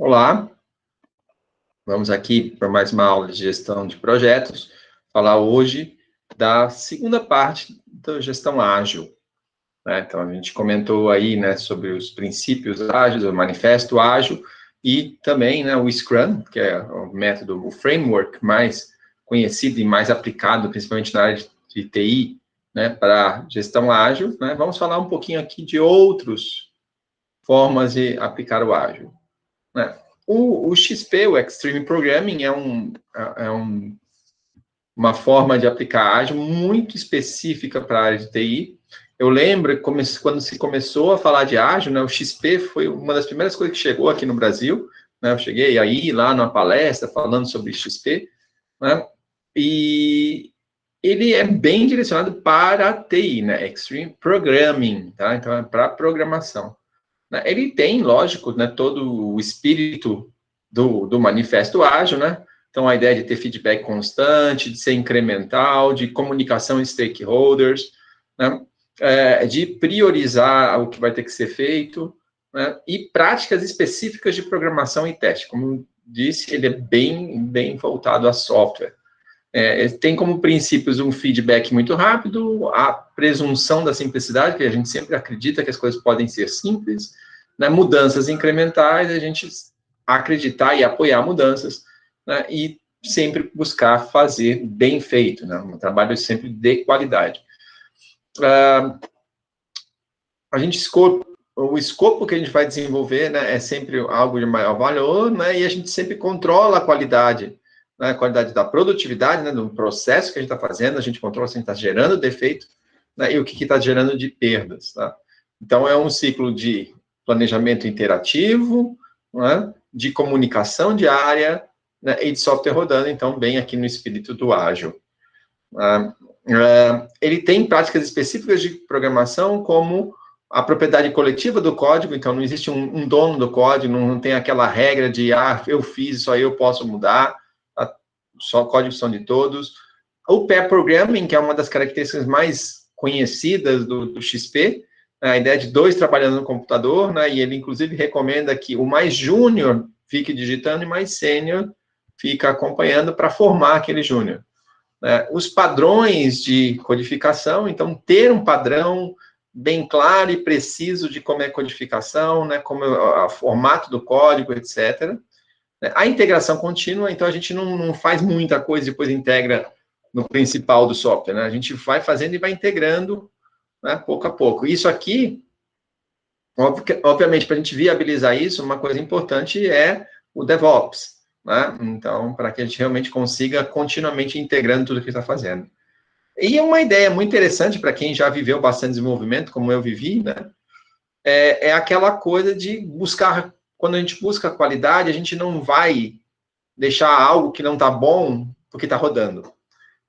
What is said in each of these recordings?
Olá, vamos aqui para mais uma aula de gestão de projetos, falar hoje da segunda parte da gestão ágil. Né? Então, a gente comentou aí, né, sobre os princípios ágeis, o manifesto ágil, e também, né, o Scrum, que é o método, o framework mais conhecido e mais aplicado, principalmente na área de TI, né, para gestão ágil. Né? Vamos falar um pouquinho aqui de outras formas de aplicar o ágil. Né? O XP, o Extreme Programming, uma forma de aplicar ágil muito específica para a área de TI. Eu lembro quando se começou a falar de ágil, né, o XP foi uma das primeiras coisas que chegou aqui no Brasil. Né, eu cheguei aí lá numa palestra falando sobre XP, né, e ele é bem direcionado para a TI, né, Extreme Programming, tá? Então é para programação. Ele tem, lógico, né, todo o espírito do manifesto ágil, né? Então, a ideia de ter feedback constante, de ser incremental, de comunicação em stakeholders, né? De priorizar o que vai ter que ser feito, né? E práticas específicas de programação e teste. Como disse, ele é bem voltado a software. Ele tem como princípios um feedback muito rápido, a presunção da simplicidade, que a gente sempre acredita que as coisas podem ser simples, né, mudanças incrementais, a gente acreditar e apoiar mudanças, né, e sempre buscar fazer bem feito, né, um trabalho sempre de qualidade. O escopo que a gente vai desenvolver, né, é sempre algo de maior valor, né, e a gente sempre controla a qualidade, né, a qualidade da produtividade, né, do processo que a gente está fazendo, a gente controla se a gente está gerando defeito, né, e o que está gerando de perdas. Tá? Então, é um ciclo de planejamento interativo, né, de comunicação diária, né, e de software rodando, então, bem aqui no espírito do ágil. Ele tem práticas específicas de programação, como a propriedade coletiva do código, então não existe um dono do código, não tem aquela regra de, eu fiz, só eu posso mudar, tá? Só códigos são de todos. O pair programming, que é uma das características mais conhecidas do XP, a ideia de dois trabalhando no computador, né, e ele, inclusive, recomenda que o mais júnior fique digitando e o mais sênior fica acompanhando para formar aquele júnior. Os padrões de codificação, então, ter um padrão bem claro e preciso de como é a codificação, né, como é o formato do código, etc. A integração contínua, então, a gente não faz muita coisa e depois integra no principal do software, né? A gente vai fazendo e vai integrando, né, pouco a pouco. Isso aqui, obviamente, para a gente viabilizar isso, uma coisa importante é o DevOps, né? Então, para que a gente realmente consiga continuamente integrando tudo que está fazendo. E uma ideia muito interessante para quem já viveu bastante desenvolvimento, como eu vivi, né? É aquela coisa de buscar, quando a gente busca qualidade, a gente não vai deixar algo que não está bom porque está rodando.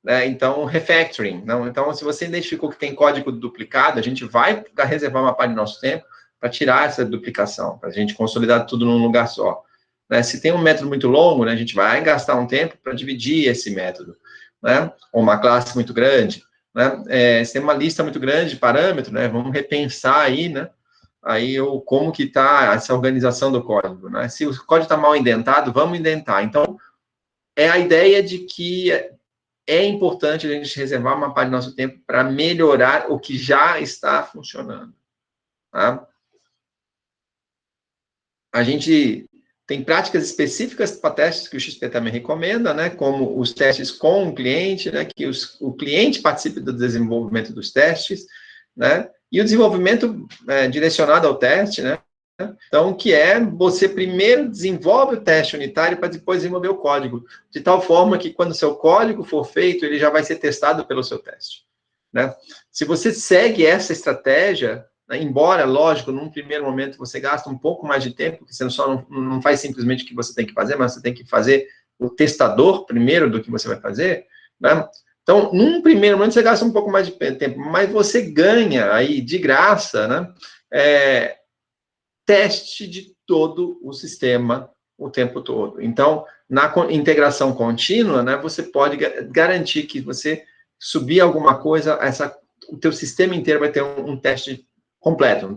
Né? Então, refactoring. Não? Então, se você identificou que tem código duplicado, a gente vai reservar uma parte do nosso tempo para tirar essa duplicação, para a gente consolidar tudo num lugar só. Né? Se tem um método muito longo, né, a gente vai gastar um tempo para dividir esse método. Né? Ou uma classe muito grande. Né? Se tem uma lista muito grande de parâmetros, né, vamos repensar aí, né? Aí, como que está essa organização do código. Né? Se o código está mal indentado, vamos indentar. Então, é a ideia de que é importante a gente reservar uma parte do nosso tempo para melhorar o que já está funcionando. Tá? A gente tem práticas específicas para testes que o XP também recomenda, né, como os testes com o cliente, né, que o cliente participe do desenvolvimento dos testes, né, e o desenvolvimento direcionado ao teste, né, então, que é você primeiro desenvolve o teste unitário para depois desenvolver o código, de tal forma que quando o seu código for feito, ele já vai ser testado pelo seu teste. Né? Se você segue essa estratégia, né, embora, lógico, num primeiro momento você gasta um pouco mais de tempo, porque você só não faz simplesmente o que você tem que fazer, mas você tem que fazer o testador primeiro do que você vai fazer, né? Então, num primeiro momento você gasta um pouco mais de tempo, mas você ganha aí de graça, né? Teste de todo o sistema o tempo todo. Então, na integração contínua, né, você pode garantir que você subir alguma coisa, o teu sistema inteiro vai ter um teste completo,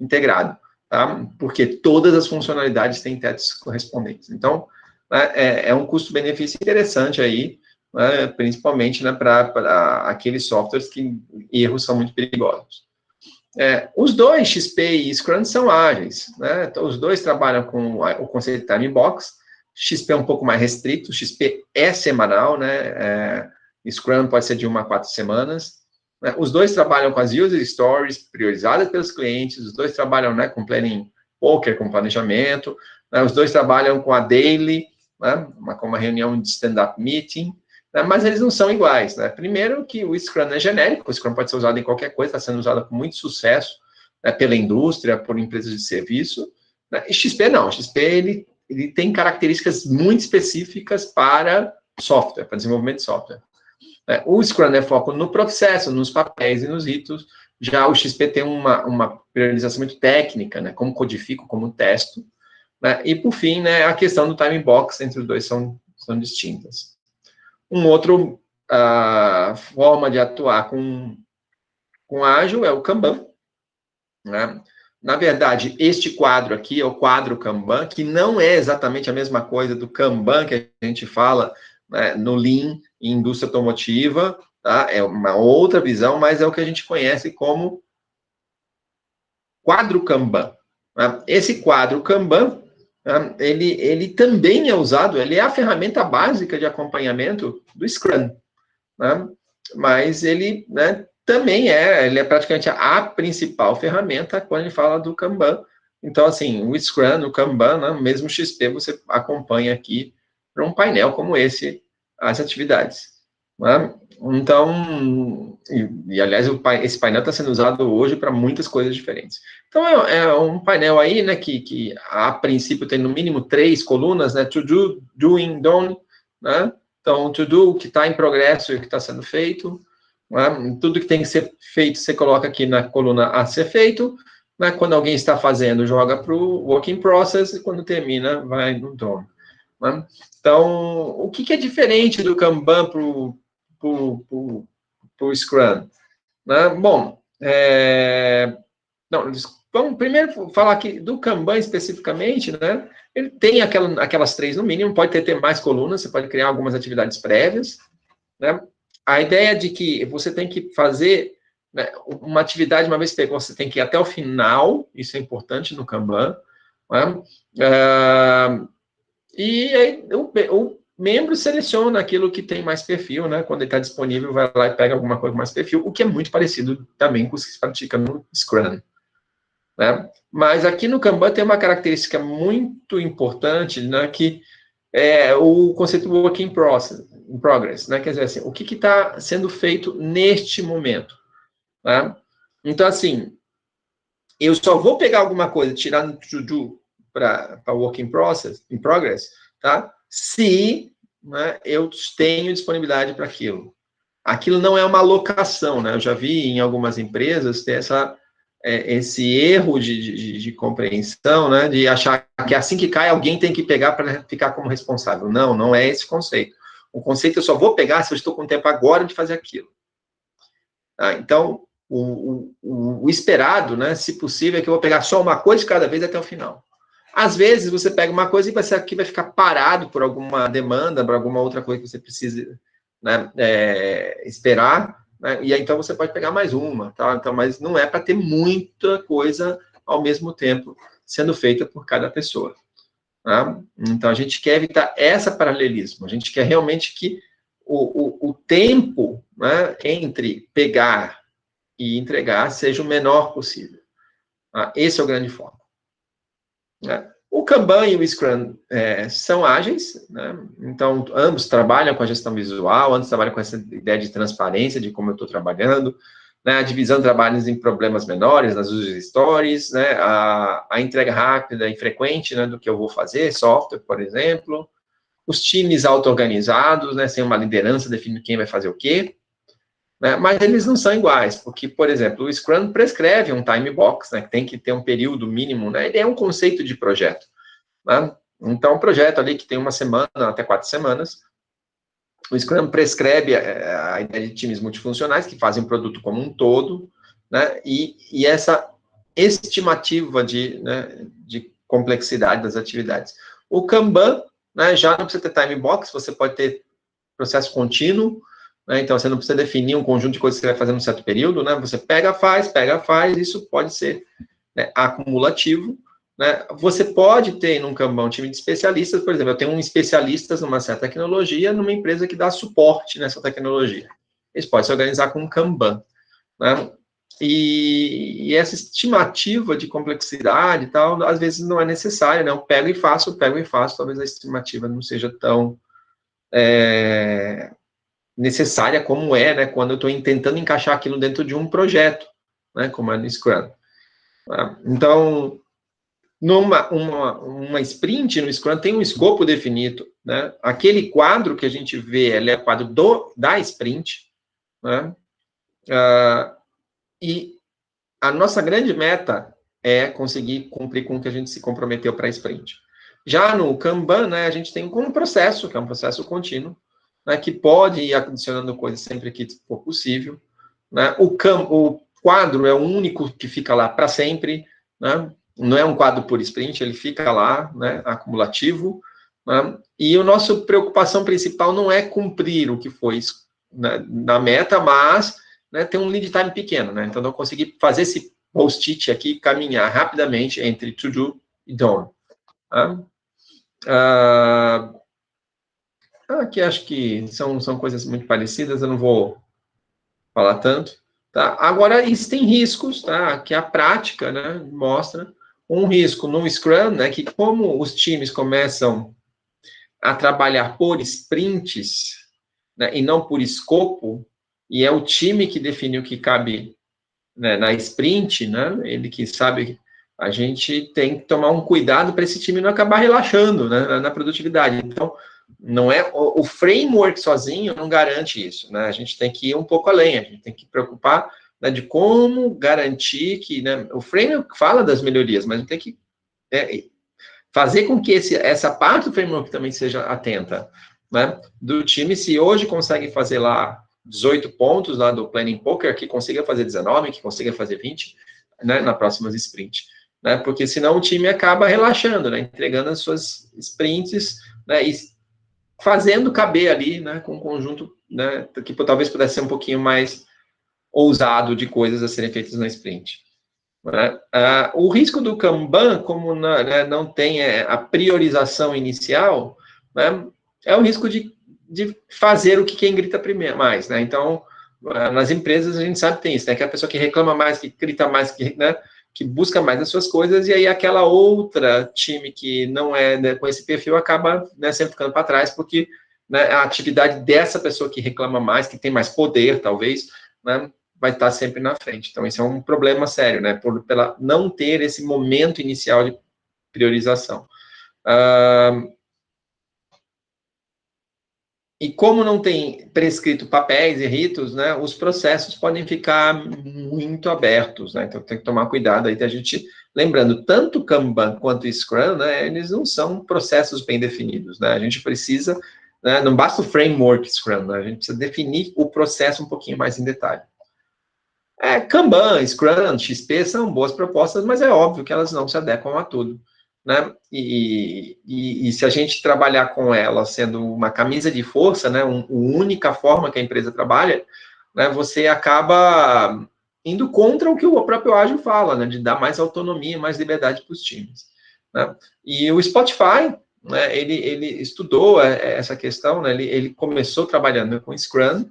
integrado. tá? Porque todas as funcionalidades têm tetos correspondentes. Então, né, é um custo-benefício interessante aí, né, principalmente, né, para aqueles softwares que erros são muito perigosos. Os dois, XP e Scrum, são ágeis, né? Então, os dois trabalham com o conceito de time box. XP é um pouco mais restrito, XP é semanal, né? Scrum pode ser de 1 a 4 semanas. Né? Os dois trabalham com as user stories priorizadas pelos clientes, os dois trabalham, né, com planning poker, com planejamento, né? Os dois trabalham com a daily, né, com uma reunião de stand-up meeting, né? Mas eles não são iguais, né? Primeiro que o Scrum é genérico, o Scrum pode ser usado em qualquer coisa, está sendo usado com muito sucesso, né, pela indústria, por empresas de serviço, né? E XP não, XP ele tem características muito específicas para software, para desenvolvimento de software. O Scrum é foco no processo, nos papéis e nos ritos, já o XP tem uma priorização muito técnica, né, como codifico, como testo, né, e por fim, né, a questão do time box entre os dois são distintas. Outro forma de atuar com ágil é o Kanban, né? Na verdade, este quadro aqui é o quadro Kanban, que não é exatamente a mesma coisa do Kanban que a gente fala, né, no Lean, em indústria automotiva, tá? É uma outra visão, mas é o que a gente conhece como quadro Kanban. Né? Esse quadro Kanban, né, ele também é usado, ele é a ferramenta básica de acompanhamento do Scrum, né? Mas ele, né, também ele é praticamente a principal ferramenta quando ele fala do Kanban. Então, assim, o Scrum, o Kanban, né, mesmo o XP, você acompanha aqui para um painel como esse, as atividades. Né? Então, aliás, esse painel está sendo usado hoje para muitas coisas diferentes. Então, é um painel aí, né, que a princípio tem no mínimo 3 colunas, né, to do, doing, done, né? Então, to do, o que está em progresso e o que está sendo feito, né? Tudo que tem que ser feito, você coloca aqui na coluna a ser feito, né? Quando alguém está fazendo, joga para o work in process, e quando termina, vai no done. Né? Então, o que é diferente do Kanban para o Scrum? Né? Bom, não, vamos primeiro falar aqui do Kanban especificamente, né? Ele tem aquelas 3 no mínimo, pode ter mais colunas, você pode criar algumas atividades prévias, né? A ideia de que você tem que fazer, né, uma atividade, uma vez que pegou, você tem que ir até o final, isso é importante no Kanban, né? E aí o membro seleciona aquilo que tem mais perfil, né? Quando ele está disponível, vai lá e pega alguma coisa com mais perfil, o que é muito parecido também com o que se pratica no Scrum. Né? Mas aqui no Kanban tem uma característica muito importante, né, que é o conceito work in progress, né? Quer dizer assim, o que está sendo feito neste momento. Né? Então, assim, eu só vou pegar alguma coisa, tirar no to-do para work in progress, tá? Se, né, eu tenho disponibilidade para aquilo. Aquilo não é uma alocação, né? Eu já vi em algumas empresas ter esse erro de compreensão, né, de achar que assim que cai, alguém tem que pegar para ficar como responsável. Não, não é esse conceito. O conceito eu só vou pegar se eu estou com tempo agora de fazer aquilo. Tá? Então, o esperado, né, se possível, é que eu vou pegar só uma coisa de cada vez até o final. Às vezes, você pega uma coisa e você aqui vai ficar parado por alguma demanda, por alguma outra coisa que você precisa, né, esperar, né, e aí, então você pode pegar mais uma, tá? Então, mas não é para ter muita coisa ao mesmo tempo sendo feita por cada pessoa. Tá? Então, a gente quer evitar esse paralelismo, a gente quer realmente que o tempo, né, entre pegar e entregar seja o menor possível. Tá? Esse é o grande foco. Né? O Kanban e o Scrum são ágeis, né? Então, ambos trabalham com a gestão visual, ambos trabalham com essa ideia de transparência, de como eu estou trabalhando, né? A divisão de trabalhos em problemas menores, nas user stories, né? A entrega rápida e frequente, né, do que eu vou fazer, software, por exemplo, os times auto-organizados, né, sem uma liderança definindo quem vai fazer o quê, né? Mas eles não são iguais, porque, por exemplo, o Scrum prescreve um time box, né, que tem que ter um período mínimo, né, ele é um conceito de projeto. Né? Então, um projeto ali que tem 1 semana, até 4 semanas, o Scrum prescreve a ideia de times multifuncionais, que fazem o produto como um todo, né, e essa estimativa de complexidade das atividades. O Kanban, né, já não precisa ter time box, você pode ter processo contínuo, né, então você não precisa definir um conjunto de coisas que você vai fazer num certo período, né, você pega, faz, isso pode ser, né, acumulativo, né, você pode ter num Kanban um time de especialistas, por exemplo, eu tenho um especialistas numa certa tecnologia, numa empresa que dá suporte nessa tecnologia. Eles podem se organizar com um Kanban, né, e essa estimativa de complexidade e tal, às vezes não é necessária, né? Eu pego e faço, talvez a estimativa não seja tão necessária como é, né? Quando eu estou tentando encaixar aquilo dentro de um projeto, né? Como é no Scrum. Então, uma sprint no Scrum tem um escopo definido, né? Aquele quadro que a gente vê, ele é o quadro da sprint, né? E a nossa grande meta é conseguir cumprir com o que a gente se comprometeu para a sprint. Já no Kanban, né, a gente tem um processo, que é um processo contínuo, né, que pode ir adicionando coisas sempre que for possível. Né? O quadro é o único que fica lá para sempre, né? Não é um quadro por sprint, ele fica lá, né, acumulativo. Né? E a nossa preocupação principal não é cumprir o que foi, né, na meta, mas, né, ter um lead time pequeno. Né? Então, eu consegui fazer esse post-it aqui, caminhar rapidamente entre to do e done. Tá? Aqui acho que são coisas muito parecidas, eu não vou falar tanto. Tá? Agora, isso tem riscos, tá? Que a prática, né, mostra um risco no Scrum, né, que como os times começam a trabalhar por sprints, né, e não por escopo, e é o time que define o que cabe, né, na sprint, né, ele que sabe, a gente tem que tomar um cuidado para esse time não acabar relaxando, né, na produtividade. Então, não é o framework sozinho não garante isso, né? A gente tem que ir um pouco além, a gente tem que preocupar, né, de como garantir que, né, o framework fala das melhorias, mas a gente tem que fazer com que essa parte do framework também seja atenta, né? Do time, se hoje consegue fazer lá 18 pontos lá do Planning Poker, que consiga fazer 19, que consiga fazer 20, né, na próxima sprint, né? Porque senão o time acaba relaxando, né, entregando as suas sprints, né, e fazendo caber ali, né, com um conjunto, né, que talvez pudesse ser um pouquinho mais ousado de coisas a serem feitas na sprint. Né? O risco do Kanban, como né, não tem a priorização inicial, né, é o risco de fazer o que quem grita primeiro, mais. Né? Então, nas empresas a gente sabe que tem isso, né, que é a pessoa que reclama mais, que grita mais, que busca mais as suas coisas, e aí aquela outra time que não é, né, com esse perfil acaba, né, sempre ficando para trás, porque, né, a atividade dessa pessoa que reclama mais, que tem mais poder, talvez, né, vai estar sempre na frente. Então, esse é um problema sério, né, pela não ter esse momento inicial de priorização. E como não tem prescrito papéis e ritos, né, os processos podem ficar muito abertos, né, então tem que tomar cuidado aí, a gente, lembrando, tanto Kanban quanto Scrum, né, eles não são processos bem definidos, né, a gente precisa, né, não basta o framework Scrum, né, a gente precisa definir o processo um pouquinho mais em detalhe. Kanban, Scrum, XP são boas propostas, mas é óbvio que elas não se adequam a tudo. Né? E se a gente trabalhar com ela sendo uma camisa de força, né, uma única forma que a empresa trabalha, né, você acaba indo contra o que o próprio Ágil fala, né, de dar mais autonomia, mais liberdade para os times. Né? E o Spotify, né, ele estudou essa questão, né, ele começou trabalhando com Scrum,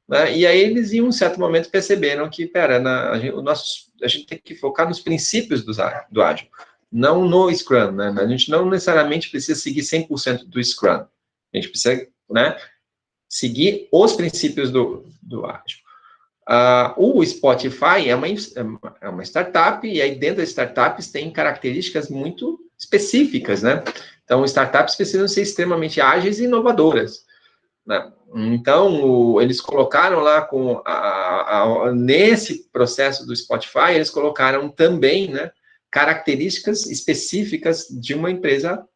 né, e aí eles, em um certo momento, perceberam que, a gente tem que focar nos princípios do Ágil, não no Scrum, né? A gente não necessariamente precisa seguir 100% do Scrum. A gente precisa, né, seguir os princípios do Ágil. O Spotify é uma startup, e aí dentro das startups tem características muito específicas, né? Então, startups precisam ser extremamente ágeis e inovadoras. Né? Então, eles colocaram lá nesse processo do Spotify, eles colocaram também, né, características específicas de uma empresa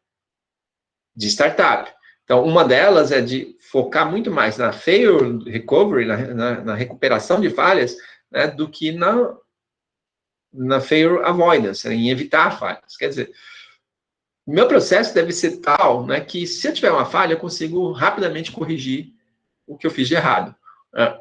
de startup. Então, uma delas é de focar muito mais na failure recovery, na recuperação de falhas, né, do que na failure avoidance, em evitar falhas. Quer dizer, o meu processo deve ser tal, né, que se eu tiver uma falha, eu consigo rapidamente corrigir o que eu fiz de errado.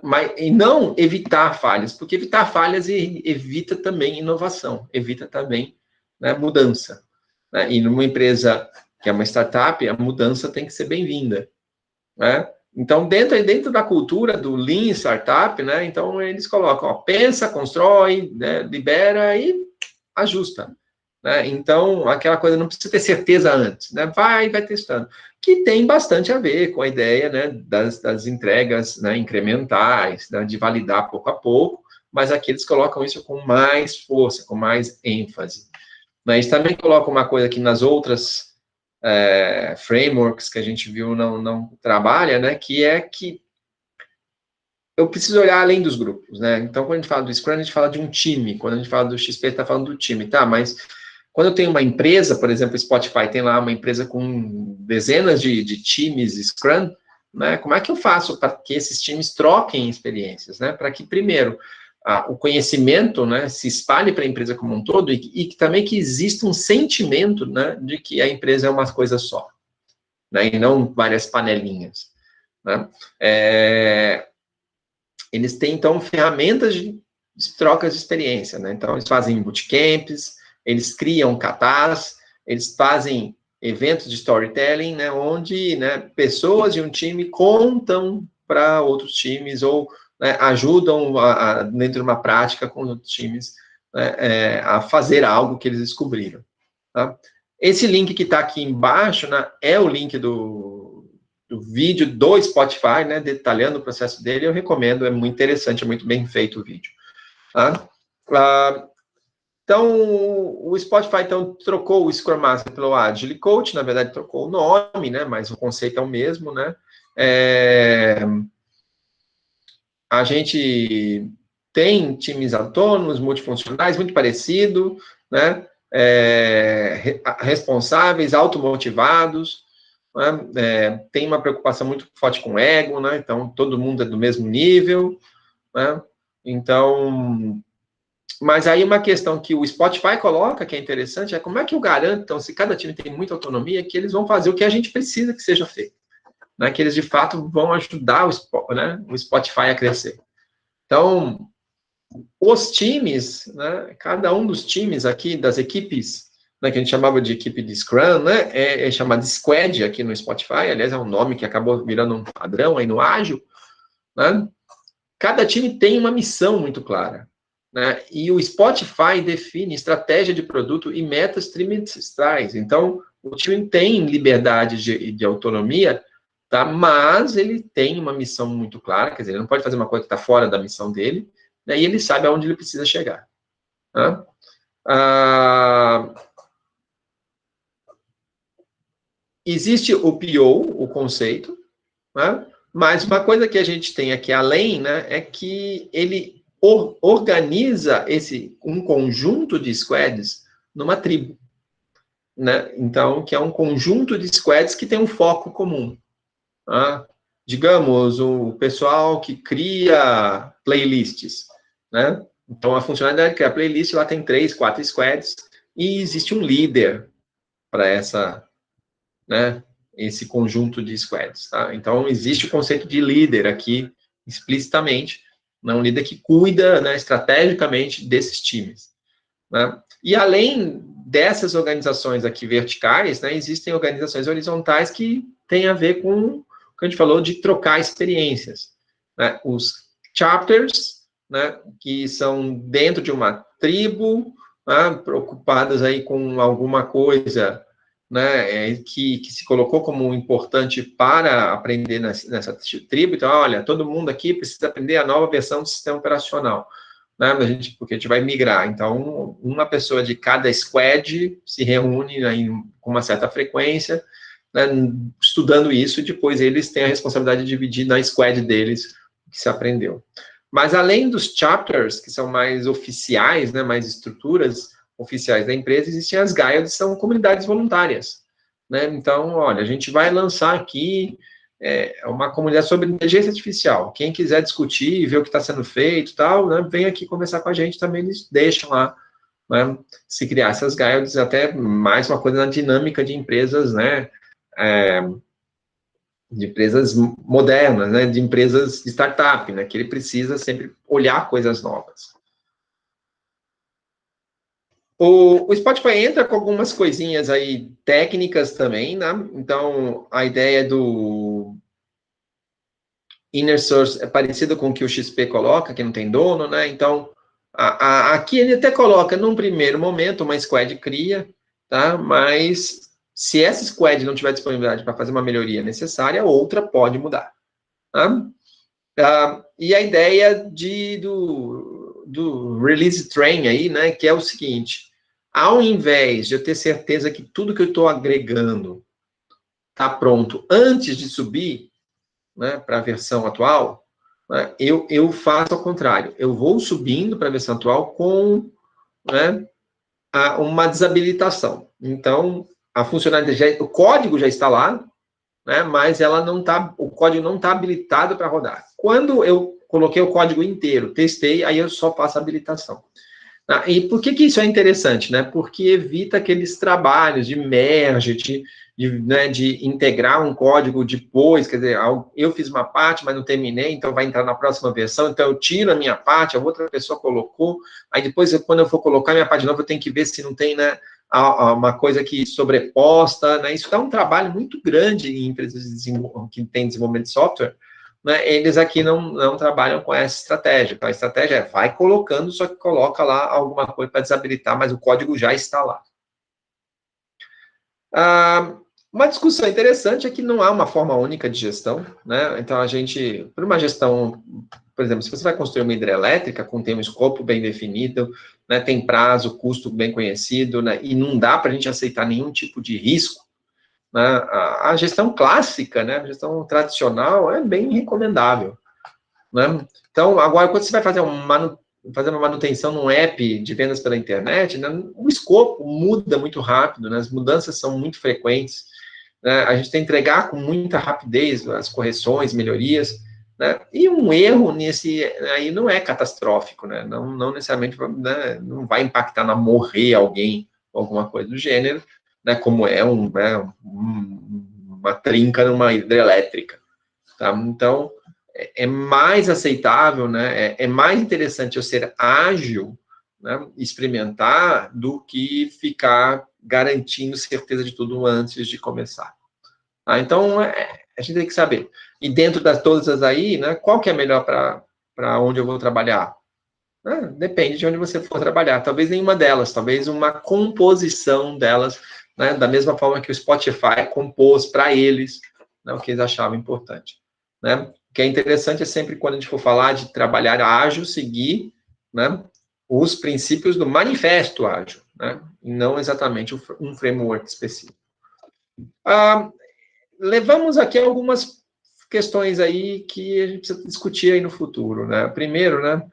Mas, e não evitar falhas, porque evitar falhas evita também inovação, evita também, né, mudança. Né? E numa empresa que é uma startup, a mudança tem que ser bem-vinda. Né? Então, dentro da cultura do Lean Startup, né, então eles colocam, ó, pensa, constrói, né, libera e ajusta. Né? Então, aquela coisa não precisa ter certeza antes, né? Vai testando. Que tem bastante a ver com a ideia, né, das entregas, né, incrementais, né, de validar pouco a pouco, mas aqui eles colocam isso com mais força, com mais ênfase. Mas também colocam uma coisa que nas outras frameworks que a gente viu não trabalha, né, que é que eu preciso olhar além dos grupos, né? Então, quando a gente fala do Scrum, a gente fala de um time. Quando a gente fala do XP, está falando do time, tá? Mas quando eu tenho uma empresa, por exemplo, o Spotify tem lá uma empresa com dezenas de times Scrum, né? Como é que eu faço para que esses times troquem experiências, né? Para que, primeiro, o conhecimento, né, se espalhe para a empresa como um todo e também que exista um sentimento, né, de que a empresa é uma coisa só, né? E não várias panelinhas, né? Eles têm, então, ferramentas de trocas de experiência, né? Então, eles fazem bootcamps, eles criam katas, eles fazem eventos de storytelling, né, onde, né, pessoas de um time contam para outros times ou, né, ajudam dentro de uma prática com outros times, né, a fazer algo que eles descobriram. Tá? Esse link que está aqui embaixo, né, é o link do vídeo do Spotify, né, detalhando o processo dele. Eu recomendo, é muito interessante, é muito bem feito o vídeo. Tá? Então, o Spotify então, trocou o Scrum Master pelo Agile Coach, na verdade trocou o nome, né, mas o conceito é o mesmo, né? A gente tem times autônomos, multifuncionais, muito parecido, né? Responsáveis, automotivados, né? Tem uma preocupação muito forte com o ego, né? Então, todo mundo é do mesmo nível, né? Então, mas aí uma questão que o Spotify coloca, que é interessante, é como é que eu garanto, então, se cada time tem muita autonomia, que eles vão fazer o que a gente precisa que seja feito, né? Que eles, de fato, vão ajudar o Spotify a crescer. Então, os times, né, cada um dos times aqui, das equipes, né, que a gente chamava de equipe de Scrum, né, é chamado de Squad aqui no Spotify, aliás, é um nome que acabou virando um padrão aí no Ágil, né? Cada time tem uma missão muito clara, né? E o Spotify define estratégia de produto e metas trimestrais. Então, o time tem liberdade de autonomia, tá? Mas ele tem uma missão muito clara, quer dizer, ele não pode fazer uma coisa que está fora da missão dele, né? E ele sabe aonde ele precisa chegar. Tá? Existe o PO, o conceito, né? Mas uma coisa que a gente tem aqui além, né, é que ele organiza um conjunto de squads numa tribo, né? Então, que é um conjunto de squads que tem um foco comum. Tá? Digamos, o pessoal que cria playlists, né? Então, a funcionalidade de criar playlist, lá tem 3, 4 squads, e existe um líder para né, esse conjunto de squads, tá? Então, existe o conceito de líder aqui, explicitamente, né, um líder que cuida, né, estrategicamente desses times, né? E além dessas organizações aqui verticais, né, existem organizações horizontais que têm a ver com o que a gente falou de trocar experiências, né? Os chapters, né, que são dentro de uma tribo, né, preocupadas aí com alguma coisa, né, que se colocou como importante para aprender nessa tribo. Então, olha, todo mundo aqui precisa aprender a nova versão do sistema operacional, né, porque a gente vai migrar. Então, uma pessoa de cada squad se reúne aí com uma certa frequência, né, estudando isso, e depois eles têm a responsabilidade de dividir na squad deles o que se aprendeu. Mas além dos chapters, que são mais oficiais, né, mais estruturas oficiais da empresa, existem as guilds, que são comunidades voluntárias, né? Então, olha, a gente vai lançar aqui uma comunidade sobre inteligência artificial. Quem quiser discutir, ver o que está sendo feito e tal, né, vem aqui conversar com a gente também, eles deixam lá né, se criar essas guilds, até mais uma coisa na dinâmica de empresas, né, de empresas modernas, né, de empresas de startup, né, que ele precisa sempre olhar coisas novas. O Spotify entra com algumas coisinhas aí técnicas também, né? Então, a ideia do inner source é parecida com o que o XP coloca, que não tem dono, né? Então, aqui ele até coloca, num primeiro momento, uma squad cria, tá? Mas, se essa squad não tiver disponibilidade para fazer uma melhoria necessária, outra pode mudar, tá? E a ideia do release train aí, né? Que é o seguinte: ao invés de eu ter certeza que tudo que eu estou agregando está pronto antes de subir, né, para a versão atual, né, eu faço ao contrário. Eu vou subindo para a versão atual com, né, uma desabilitação. Então, a funcionalidade, o código já está lá, né, mas ela não tá, o código não está habilitado para rodar. Quando eu coloquei o código inteiro, testei, aí eu só faço a habilitação. E por que isso é interessante, né? Porque evita aqueles trabalhos de merge, né, de integrar um código depois, quer dizer, eu fiz uma parte, mas não terminei, então vai entrar na próxima versão, então eu tiro a minha parte, a outra pessoa colocou, aí depois, quando eu for colocar a minha parte de novo, eu tenho que ver se não tem, né, uma coisa que sobreposta, né? Isso dá um trabalho muito grande em empresas que têm desenvolvimento de software, né, eles aqui não trabalham com essa estratégia. Então, a estratégia é vai colocando, só que coloca lá alguma coisa para desabilitar, mas o código já está lá. Uma discussão interessante é que não há uma forma única de gestão, né? Então, por uma gestão, por exemplo, se você vai construir uma hidrelétrica, tem um escopo bem definido, né, tem prazo, custo bem conhecido, né, e não dá para a gente aceitar nenhum tipo de risco, né? A gestão clássica, né, a gestão tradicional é bem recomendável, né? Então, agora, quando você vai fazer uma manutenção num app de vendas pela internet, né, o escopo muda muito rápido, né, as mudanças são muito frequentes, né, a gente tem que entregar com muita rapidez as correções, melhorias, né, e um erro nesse aí não é catastrófico, né, não necessariamente, né, não vai impactar na morrer alguém, ou alguma coisa do gênero, né, como é uma trinca numa hidrelétrica, tá? Então, é mais aceitável, né? É mais interessante eu ser ágil, né, experimentar, do que ficar garantindo certeza de tudo antes de começar. Então, a gente tem que saber. E dentro das todas aí, né, qual que é melhor para onde eu vou trabalhar? Depende de onde você for trabalhar. Talvez nenhuma delas, talvez uma composição delas, né, da mesma forma que o Spotify compôs para eles, né, o que eles achavam importante, né? O que é interessante é sempre, quando a gente for falar de trabalhar ágil, seguir, né, os princípios do manifesto ágil, né, e não exatamente um framework específico. Levamos aqui algumas questões aí que a gente precisa discutir aí no futuro, né? Primeiro, né,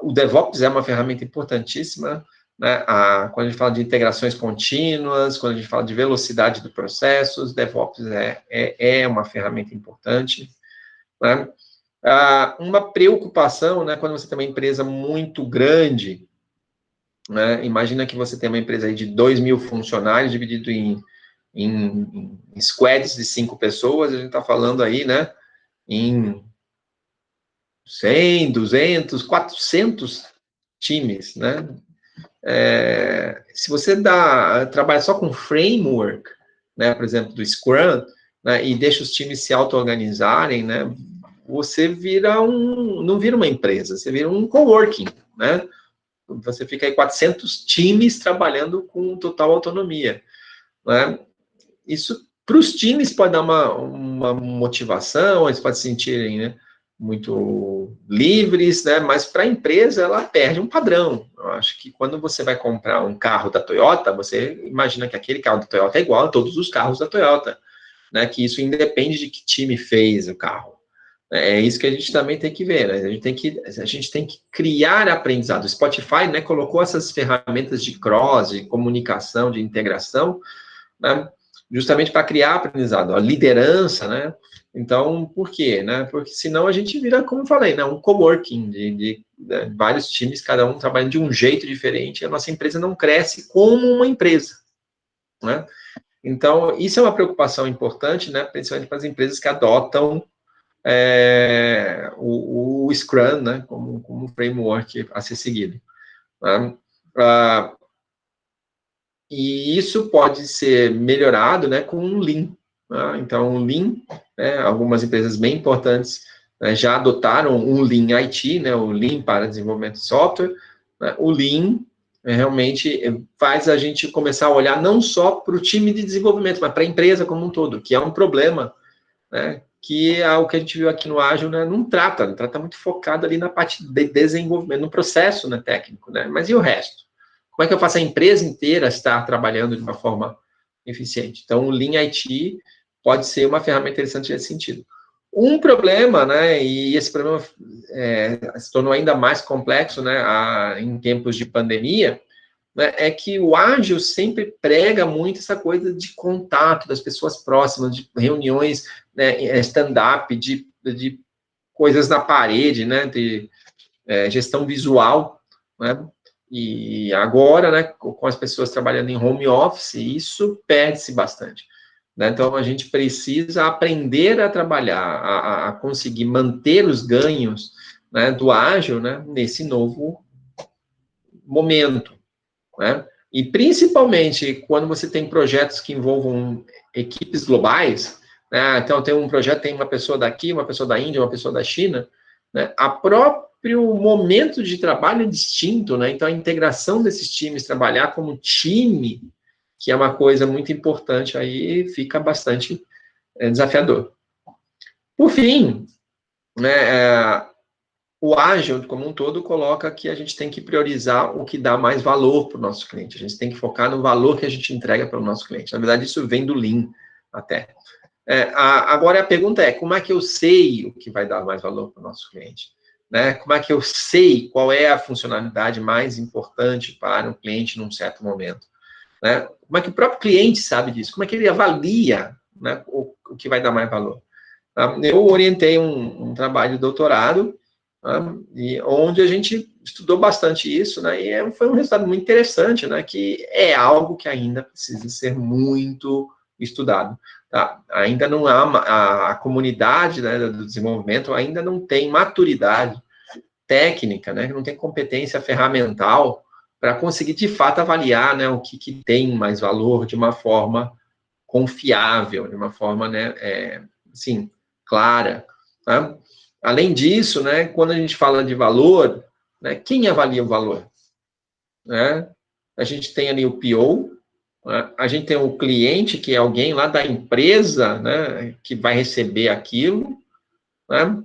o DevOps é uma ferramenta importantíssima, né? Quando a gente fala de integrações contínuas, quando a gente fala de velocidade do processo, DevOps é uma ferramenta importante, né? Uma preocupação, né, quando você tem uma empresa muito grande, né? Imagina que você tem uma empresa aí de 2.000 funcionários, dividido em squads de 5 pessoas, a gente está falando aí, né, em 100, 200, 400 times, né? Se você trabalha só com framework, né, por exemplo, do Scrum, né, e deixa os times se auto-organizarem, né, você não vira uma empresa, você vira um coworking, né? Você fica aí 400 times trabalhando com total autonomia, né? Isso, para os times, pode dar uma motivação, eles podem se sentirem, né, muito livres, né, mas para a empresa, ela perde um padrão. Eu acho que quando você vai comprar um carro da Toyota, você imagina que aquele carro da Toyota é igual a todos os carros da Toyota, né, que isso independe de que time fez o carro. É isso que a gente também tem que ver, né? A gente tem que criar aprendizado. O Spotify, né, colocou essas ferramentas de cross, de comunicação, de integração, né, justamente para criar aprendizado, a liderança, né? Então, por quê? Né? Porque senão a gente vira, como eu falei, né, um coworking de vários times, cada um trabalhando de um jeito diferente, e a nossa empresa não cresce como uma empresa, né? Então, isso é uma preocupação importante, né, principalmente para as empresas que adotam o Scrum, né, como framework a ser seguido. Né? E isso pode ser melhorado, né, com o Lean. Né? Então, o Lean, né, algumas empresas bem importantes, né, já adotaram o Lean IT, né, o Lean para desenvolvimento de software. Né? O Lean realmente faz a gente começar a olhar não só para o time de desenvolvimento, mas para a empresa como um todo, que é um problema, né, que é o que a gente viu aqui no Ágil, né, não trata muito focado ali na parte de desenvolvimento, no processo, né, técnico, né, mas e o resto? Como é que eu faço a empresa inteira estar trabalhando de uma forma eficiente? Então, o Lean IT pode ser uma ferramenta interessante nesse sentido. Um problema, né, e esse problema se tornou ainda mais complexo, né, em tempos de pandemia, né, é que o ágil sempre prega muito essa coisa de contato das pessoas próximas, de reuniões, né, stand-up, de coisas na parede, né, de gestão visual, né, e agora, né, com as pessoas trabalhando em home office, isso perde-se bastante. Né, então, a gente precisa aprender a trabalhar, a conseguir manter os ganhos, né, do ágil, né, nesse novo momento. Né? E principalmente quando você tem projetos que envolvam equipes globais, né? Então tem um projeto, tem uma pessoa daqui, uma pessoa da Índia, uma pessoa da China, né? A próprio momento de trabalho é distinto, né? Então a integração desses times, trabalhar como time, que é uma coisa muito importante aí, fica bastante desafiador. Por fim, né, o ágil, como um todo, coloca que a gente tem que priorizar o que dá mais valor para o nosso cliente. A gente tem que focar no valor que a gente entrega para o nosso cliente. Na verdade, isso vem do Lean até. Agora, a pergunta é, como é que eu sei o que vai dar mais valor para o nosso cliente? Né? Como é que eu sei qual é a funcionalidade mais importante para o cliente num certo momento? Né? Como é que o próprio cliente sabe disso? Como é que ele avalia, né, o que vai dar mais valor? Eu orientei um trabalho de doutorado, né, e onde a gente estudou bastante isso, né, e foi um resultado muito interessante, né, que é algo que ainda precisa ser muito estudado. Tá? Ainda não há, a comunidade, né, do desenvolvimento ainda não tem maturidade técnica, né, não tem competência ferramental para conseguir, de fato, avaliar, né, o que tem mais valor de uma forma confiável, de uma forma, né, assim, clara. Tá? Além disso, né, quando a gente fala de valor, né, quem avalia o valor? Né? A gente tem ali o PO, né? A gente tem o cliente, que é alguém lá da empresa, né, que vai receber aquilo. Né?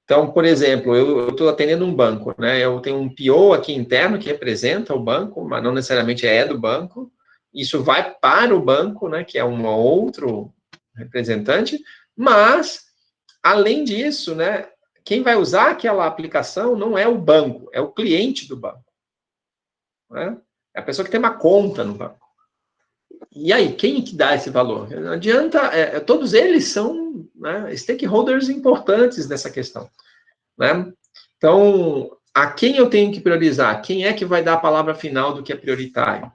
Então, por exemplo, eu estou atendendo um banco, né? Eu tenho um PO aqui interno que representa o banco, mas não necessariamente é do banco. Isso vai para o banco, né? Que é um outro representante. Mas, além disso, né? Quem vai usar aquela aplicação não é o banco, é o cliente do banco. Né? É a pessoa que tem uma conta no banco. E aí, quem que dá esse valor? Não adianta, todos eles são, né, stakeholders importantes nessa questão. Né? Então, a quem eu tenho que priorizar? Quem é que vai dar a palavra final do que é prioritário?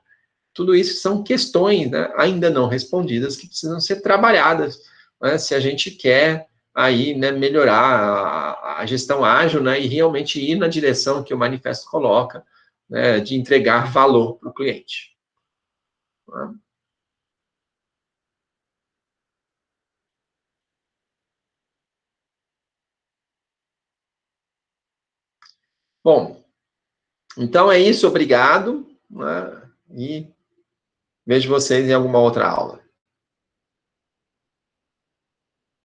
Tudo isso são questões, né, ainda não respondidas que precisam ser trabalhadas, né, se a gente quer aí, né, melhorar a gestão ágil, né, e realmente ir na direção que o manifesto coloca, né, de entregar valor para o cliente. Né? Bom, então é isso, obrigado, né, e vejo vocês em alguma outra aula.